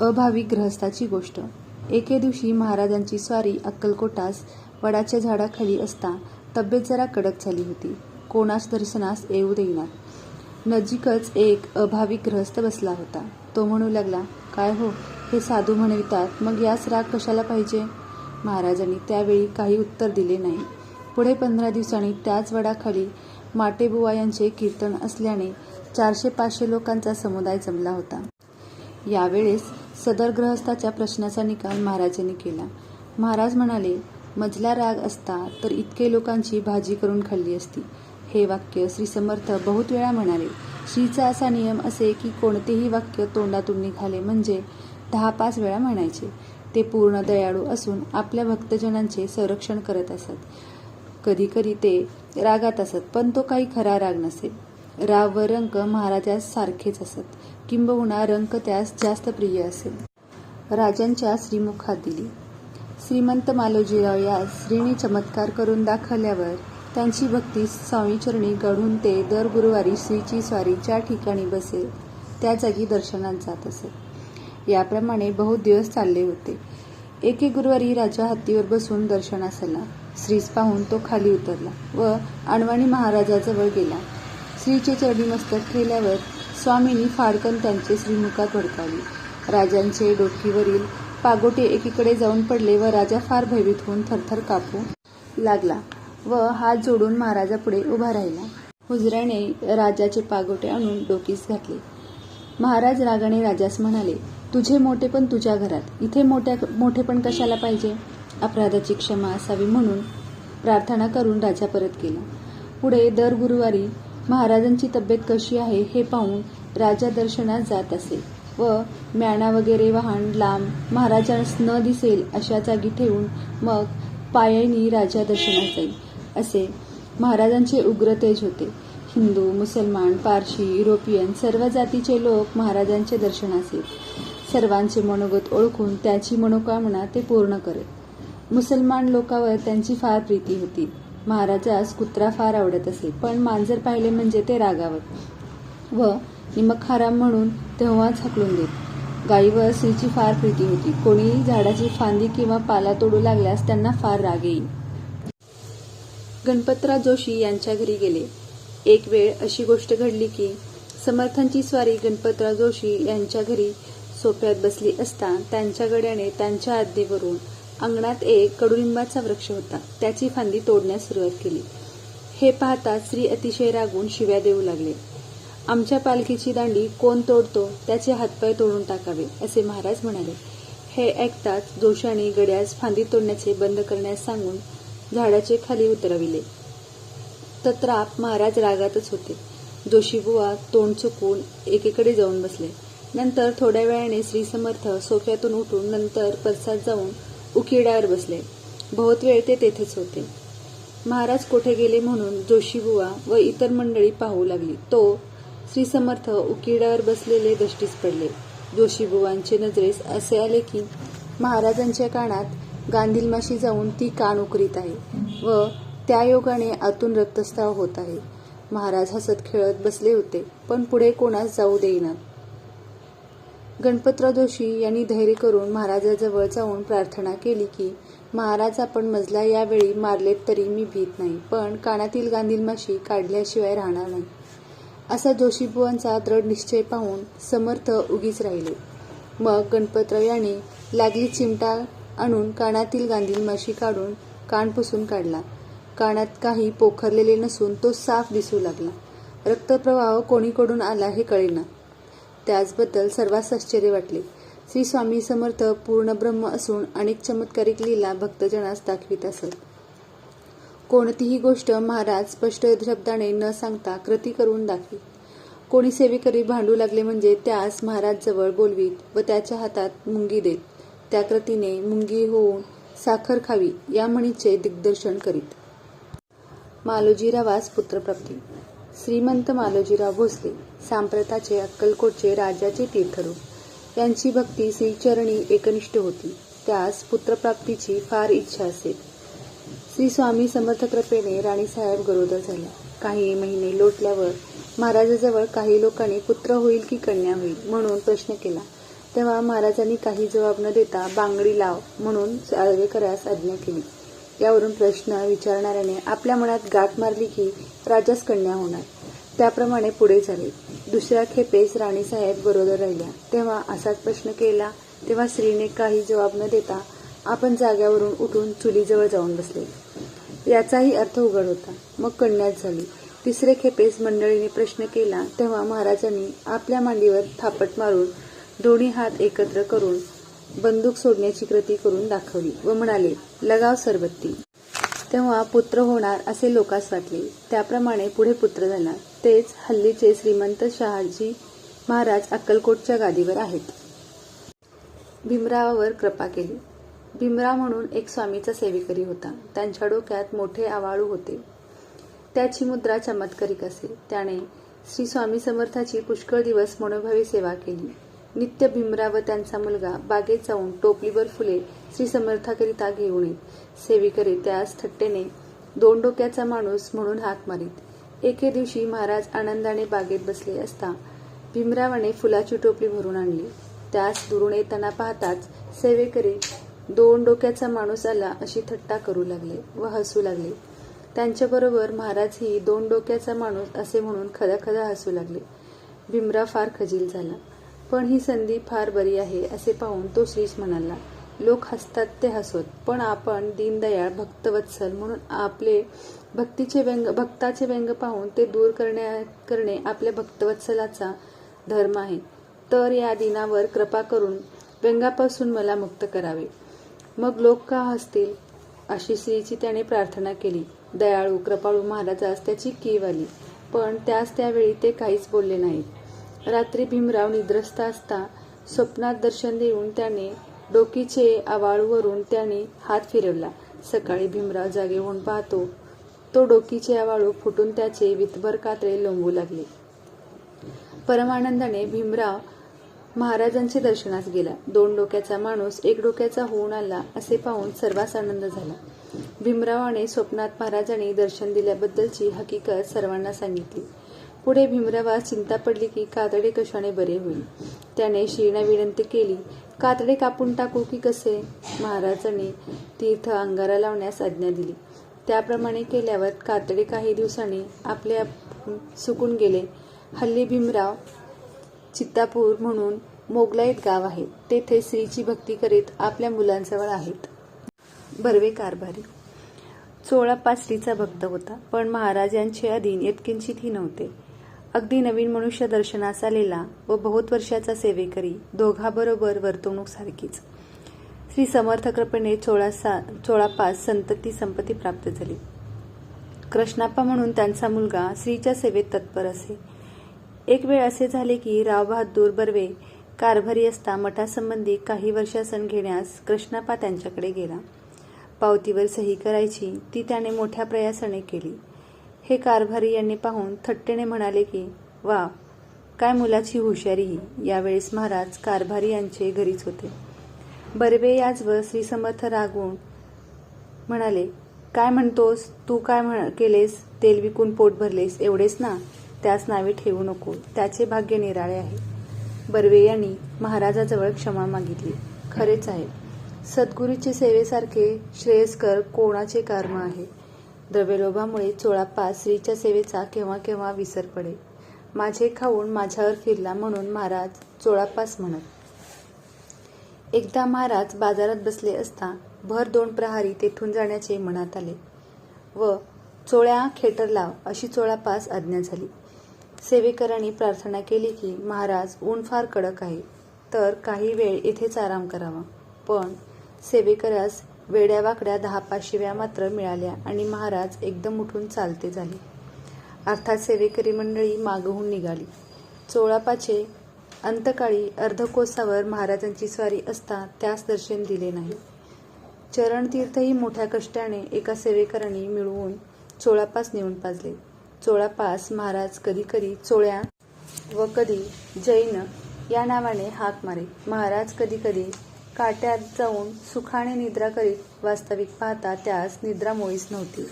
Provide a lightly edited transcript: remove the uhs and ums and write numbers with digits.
अभाविक गृहस्थाची गोष्ट. एके दिवशी महाराजांची स्वारी अक्कलकोटास वडाच्या झाडाखाली असता तब्येत जरा कडक झाली होती. कोणास दर्शनास येऊ देईनात. नजीकच एक अभाविक गृहस्थ बसला होता. तो म्हणू लागला, काय हो, हे साधू म्हणवितात, मग यास राग कशाला पाहिजे? महाराजांनी त्यावेळी काही उत्तर दिले नाही. पुढे 15 दिवसांनी त्याच वडाखाली माटेबुवा यांचे कीर्तन असल्याने 400-500 लोकांचा समुदाय जमला होता. यावेळेस सदर गृहस्थाच्या प्रश्नाचा निकाल महाराजांनी केला. महाराज म्हणाले, मजला राग असता तर इतके लोकांची भाजी करून खाल्ली असती. हे वाक्य श्री समर्थ बहुत वेळा म्हणाले. श्रीचा असा नियम असे की कोणतेही वाक्य तोंडातून निघाले म्हणजे 10-5 वेळा म्हणायचे. ते पूर्ण दयाळू असून आपल्या भक्तजनांचे संरक्षण करत असत. कधी कधी ते रागात असत, पण तो काही खरा राग नसे. राव व रंक महाराजास सारखेच असत, किंबहुना रंक त्यास जास्त प्रिय असेल. राजांच्या श्रीमुखात दिली. श्रीमंत मालोजीराव यास श्रीने चमत्कार करून दाखवल्यावर त्यांची भक्ती स्वामीचरणी गढून ते दर गुरुवारी श्रीची स्वारी ज्या ठिकाणी बसेल त्या जागी दर्शनात जात असत. याप्रमाणे बहुत दिवस चालले होते. एके गुरुवारी राजा हत्तीवर बसून दर्शनास आला. श्रीस पाहून तो खाली उतरला व अणवाणी महाराजाजवळ गेला. श्रीचे चरणी मस्तक ठेवल्यावर स्वामींनी फाडकन त्यांचे श्रीमुखात भडकावली. राजांचे डोकीवरील पागोटे एकीकडे जाऊन पडले व राजा फार भयभीत होऊन थरथर कापू लागला व हात जोडून महाराजापुढे उभा राहिला. हुजऱ्याने राजाचे पागोटे आणून डोकीस घातले. महाराज रागाने राजास म्हणाले, तुझे मोठेपण तुझ्या घरात, इथे मोठेपण कशाला पाहिजे? अपराधाची क्षमा असावी म्हणून प्रार्थना करून राजा परत गेला. पुढे दर गुरुवारी महाराजांची तब्येत कशी आहे हे पाहून राजा दर्शनास जात असे व म्याणा वगैरे वाहन लांब महाराजांस न दिसेल अशा जागी ठेवून मग पायानी राजा दर्शनास जाई. असे महाराजांचे उग्र तेज होते. हिंदू, मुसलमान, पारशी, युरोपियन सर्व जातीचे लोक महाराजांचे दर्शनास येत. सर्वांचे मनोगत ओळखून त्याची मनोकामना ते पूर्ण करत. मुसलमान लोकांवर त्यांची फार प्रीती होती. महाराजास कुत्रा फार आवडत असे, पण मांजर पाहिले म्हणजे ते रागावत व निमक हराम म्हणून तेव्हाच हाकलून देत. गायीवर श्रीची फार प्रीती होती. कोणीही झाडाची फांदी किंवा पाला तोडू लागल्यास त्यांना फार राग येई. गणपतराव जोशी यांच्या घरी गेले. एक वेळ अशी गोष्ट घडली की समर्थांची स्वारी गणपतराव जोशी यांच्या घरी सोफ्यात बसली असता त्यांच्या गड्याने त्यांच्या आज्ञेवरून अंगणात एक कडुलिंबाचा वृक्ष होता, त्याची फांदी तोडण्यास सुरुवात केली. हे पाहता श्री अतिशय रागून शिव्या देऊ लागले. आमच्या पालखीची दांडी कोण तोडतो त्याचे हातपाय तोडून टाकावे असे महाराज म्हणाले. हे ऐकताच जोशाने गड्यास फांदी तोडण्याचे बंद करण्यास सांगून झाडाचे खाली उतरविले. तत्राप महाराज रागातच होते. जोशीबुवा तोंड चुकून एकीकडे जाऊन बसले. नंतर थोड्या वेळाने श्री समर्थ सोफ्यातून उठून नंतर परसात जाऊन उकिरड्यावर बसले. बहुत वेळ ते तेथेच होते. महाराज कोठे गेले म्हणून जोशीबुवा व इतर मंडळी पाहू लागली. तो श्री समर्थ उकिरड्यावर बसलेले दृष्टीस पडले. जोशीबुवांचे नजरेस असे आले की महाराजांच्या कानात गांधीलमाशी जाऊन ती कान उकरीत आहे व त्या योगाने आतून रक्तस्राव होत आहे. महाराज हसत खेळत बसले होते, पण पुढे कोणास जाऊ देईनात. गणपतराव जोशी यांनी धैर्य करून महाराजाजवळ जाऊन प्रार्थना केली की महाराज, आपण मजला यावेळी मारलेत तरी मी भीत नाही, पण कानातील गांधीलमाशी काढल्याशिवाय राहणार नाही. असा जोशीबुवांचा दृढ निश्चय पाहून समर्थ उगीच राहिले. मग गणपतराव यांनी लागली चिमटा आणून कानातील गांधीलमाशी काढून कान पुसून काढला. कानात काही पोखरलेले नसून तो साफ दिसू लागला. रक्तप्रवाह कोणीकडून आला हे कळेना. त्याचबद्दल सर्वांस आश्चर्य वाटले. श्री स्वामी समर्थ पूर्ण ब्रह्म असून अनेक चमत्कारिक लीला भक्तजनास दाखवित असत. कोणतीही गोष्ट महाराज स्पष्ट शब्दाने न सांगता कृती करून दाखवीत. कोणी सेवेकरी भांडू लागले म्हणजे त्यास महाराज जवळ बोलवीत व त्याच्या हातात मुंगी देत त्या कृतीने मुंगी होऊन साखर खावी या म्हणीचे दिग्दर्शन करीत. मालोजीरावास पुत्रप्राप्ती. श्रीमंत मालोजीराव भोसले सांप्रताचे अक्कलकोटचे राजाचे तीर्थरूप यांची भक्ती श्रीचरणी एकनिष्ठ होती. त्यास पुत्रप्राप्तीची फार इच्छा असे. श्री स्वामी समर्थ कृपेने राणीसाहेब गरोदर झाल्या. काही महिने लोटल्यावर महाराजाजवळ काही लोकांनी पुत्र होईल की कन्या होईल म्हणून प्रश्न केला. तेव्हा महाराजांनी काही जबाब न देता बांगडी लाव म्हणून साळवेकरास आज्ञा केली. यावरून प्रश्न विचारणाऱ्याने आपल्या मनात गाठ मारली की राजास कन्या होणार. त्याप्रमाणे पुढे झाले. दुसऱ्या खेपेस राणीसाहेब बरोबर राहिल्या. तेव्हा असाच प्रश्न केला तेव्हा स्त्रीने काही जबाब न देता आपण जाग्यावरून उठून चुलीजवळ जाऊन बसले. याचाही अर्थ उघड होता. मग कन्याच झाली. तिसरे खेपेस मंडळीने प्रश्न केला तेव्हा महाराजांनी आपल्या मांडीवर थापट मारून दोन्ही हात एकत्र करून बंदूक सोडण्याची कृती करून दाखवली व म्हणाले, लगाव सरबत्ती. तेव्हा पुत्र होणार असे लोकास वाटले. त्याप्रमाणे पुढे पुत्र झाला. तेच हल्लीचे श्रीमंत शहाजी महाराज अक्कलकोटच्या गादीवर आहेत. भीमरावावर कृपा केली. भीमराव म्हणून एक स्वामीचा सेवेकरी होता. त्यांच्या डोक्यात मोठे आवाळू होते. त्याची मुद्रा चमत्कारिक असे. त्याने श्री स्वामी समर्थाची पुष्कळ दिवस मनोभावी सेवा केली. नित्य भीमराव व त्यांचा मुलगा बागेत जाऊन टोपलीवर फुले श्री समर्थाकरिता घेऊन येत. सेवेकरी त्यास थट्टेने 2 डोक्याचा माणूस म्हणून हाक मारीत. एके दिवशी महाराज आनंदाने बागेत बसले असता भीमरावाने फुलाची टोपली भरून आणली. त्यास दुरून येताना पाहताच सेवेकरी 2 डोक्याचा माणूस आला अशी थट्टा करू लागले व हसू लागले. त्यांच्याबरोबर महाराजही 2 डोक्याचा माणूस असे म्हणून खदाखदा हसू लागले. भीमराव फार खजील झाला. पण ही संधी फार बरी आहे असे पाहून तो श्रीच म्हणाला, लोक हसतात ते हसवत, पण आपण दीनदयाळ भक्तवत्सल म्हणून आपले भक्ताचे व्यंग पाहून ते दूर करणे आपल्या भक्तवत्सलाचा धर्म आहे. तर या दीनावर कृपा करून व्यंगापासून मला मुक्त करावे. मग लोक का हसतील अशी श्रीची त्याने प्रार्थना केली. दयाळू कृपाळू महाराजास त्याची कीव आली. पण त्यास त्यावेळी ते काहीच बोलले नाहीत. रात्री भीमराव निद्रस्त असता स्वप्नात दर्शन देऊन त्याने डोकीचे आवाळूवरून त्याने हात फिरवला. सकाळी भीमराव जागे होऊन पाहतो तो डोकीचे आवाळू फुटून त्याचे वितभर कातळे लोंबू लागले. परमानंदाने भीमराव महाराजांचे दर्शनास गेला. 2 डोक्याचा माणूस 1 डोक्याचा होऊन आला असे पाहून सर्वांस आनंद झाला. भीमरावाने स्वप्नात महाराजांनी दर्शन दिल्याबद्दलची हकीकत सर्वांना सांगितली. पुढे भीमरावास चिंता पडली की कातडे कशाने बरे होईल. त्याने श्रींना विनंती केली, कातडे कापून टाकू की कसे. महाराजांनी तीर्थ अंगारा लावण्यास आज्ञा दिली. त्याप्रमाणे केल्यावर कातडे काही दिवसांनी आपले आपण सुकून गेले. हल्ली भीमराव चित्तापूर म्हणून मोगलाईत गाव आहे. तेथे श्रीची भक्ती करीत आपल्या मुलांजवळ आहेत. बर्वे कारभारी चोळाप्पा श्रीचा भक्त होता. पण महाराज यांचे अधीन यत्किंचितही नव्हते. अगदी नवीन मनुष्य दर्शनास आलेला व बहुत वर्षाचा सेवेकरी दोघाबरोबर वर्तवणूक सारखीच. श्री समर्थ कृपेने चोळाप्पास संतती संपत्ती प्राप्त झाली. कृष्णाप्पा म्हणून त्यांचा मुलगा श्रीच्या सेवेत तत्पर असे. एक वेळ असे झाले की रावबहादूर बर्वे कारभारी असता मठासंबंधी काही वर्षासन घेण्यास कृष्णाप्पा त्यांच्याकडे गेला. पावतीवर सही करायची ती त्याने मोठ्या प्रयासाने केली. हे कारभारी यांनी पाहून थट्टेने म्हणाले की वा, काय मुलाची हुशारी ही. यावेळेस महाराज कारभारी यांचे घरीच होते. बर्वे याचवर श्री समर्थ रागवून म्हणाले, काय म्हणतोस तू, काय केलेस. तेल विकून पोट भरलेस एवढेच ना. त्यास नावे ठेवू नको. त्याचे भाग्य निराळे आहे. बर्वे यांनी महाराजाजवळ क्षमा मागितली. खरेच आहे, सद्गुरूचे सेवेसारखे श्रेयस्कर कोणाचे कर्म आहे. द्रव्यलोभामुळे चोळाप्पा श्रीच्या सेवेचा केव्हा केव्हा विसर पडे. माझे खाऊन माझ्यावर फिरला म्हणून महाराज चोळाप्पास म्हणत. एकदा महाराज बाजारात बसले असता भर 2 प्रहारी तेथून जाण्याचे मनात आले व चोळ्या खेटर लाव अशी चोळाप्पास आज्ञा झाली. सेवेकरांनी प्रार्थना केली की महाराज, ऊन फार कडक आहे, तर काही वेळ येथेच आराम करावा. पण सेवेकरास वेड्यावाकड्या 10-5 शिव्या मात्र मिळाल्या आणि महाराज एकदम उठून चालते झाले. अर्थात सेवेकरी मंडळी मागहून निघाली. चोळाप्पाचे अंतकाळी अर्धकोसावर महाराजांची स्वारी असता त्यास दर्शन दिले नाही. चरणतीर्थही मोठ्या कष्टाने एका सेवेकरांनी मिळवून चोळाप्पास नेऊन पाजले. चोळाप्पास महाराज कधी कधी चोळ्या व कधी जैन या नावाने हाक मारे. महाराज कधी कधी काट्यात जाऊन सुखाने निद्रा करीत. वास्तविक पाहता त्यास निद्रा मुळीच नव्हती.